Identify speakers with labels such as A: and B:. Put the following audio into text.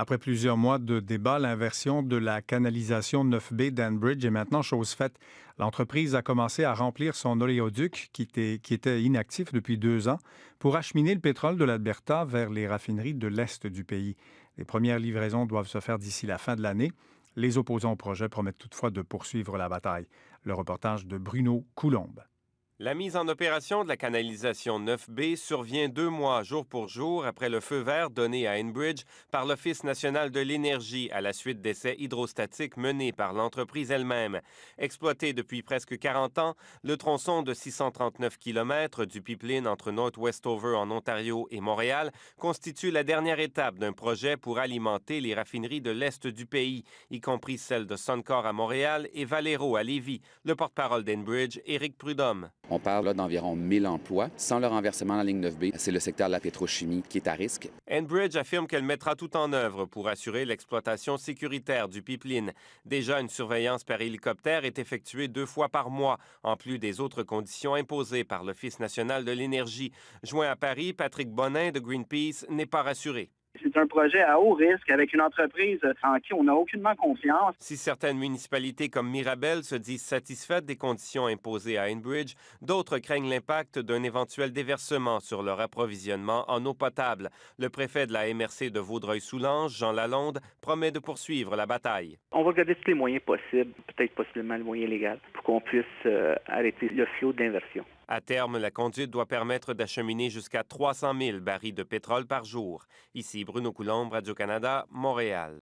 A: Après plusieurs mois de débat, l'inversion de la canalisation 9B d'Enbridge est maintenant chose faite. L'entreprise a commencé à remplir son oléoduc, qui était inactif depuis 2 ans, pour acheminer le pétrole de l'Alberta vers les raffineries de l'Est du pays. Les premières livraisons doivent se faire d'ici la fin de l'année. Les opposants au projet promettent toutefois de poursuivre la bataille. Le reportage de Bruno Coulombe.
B: La mise en opération de la canalisation 9B survient 2 mois jour pour jour après le feu vert donné à Enbridge par l'Office national de l'énergie à la suite d'essais hydrostatiques menés par l'entreprise elle-même. Exploité depuis presque 40 ans, le tronçon de 639 km du pipeline entre North Westover en Ontario et Montréal constitue la dernière étape d'un projet pour alimenter les raffineries de l'Est du pays, y compris celles de Suncor à Montréal et Valero à Lévis. Le porte-parole d'Enbridge, Éric Prudhomme.
C: On parle là d'environ 1000 emplois. Sans le renversement de la ligne 9B, c'est le secteur de la pétrochimie qui est à risque.
B: Enbridge affirme qu'elle mettra tout en œuvre pour assurer l'exploitation sécuritaire du pipeline. Déjà, une surveillance par hélicoptère est effectuée 2 fois par mois, en plus des autres conditions imposées par l'Office national de l'énergie. Joint à Paris, Patrick Bonin de Greenpeace n'est pas rassuré.
D: C'est un projet à haut risque avec une entreprise en qui on n'a aucunement confiance.
B: Si certaines municipalités comme Mirabel se disent satisfaites des conditions imposées à Enbridge, d'autres craignent l'impact d'un éventuel déversement sur leur approvisionnement en eau potable. Le préfet de la MRC de Vaudreuil-Soulanges, Jean Lalonde, promet de poursuivre la bataille.
E: On va regarder tous les moyens possibles, peut-être possiblement le moyen légal, pour qu'on puisse arrêter le flot d'inversion.
B: À terme, la conduite doit permettre d'acheminer jusqu'à 300 000 barils de pétrole par jour. Ici Bruno Coulombe, Radio-Canada, Montréal.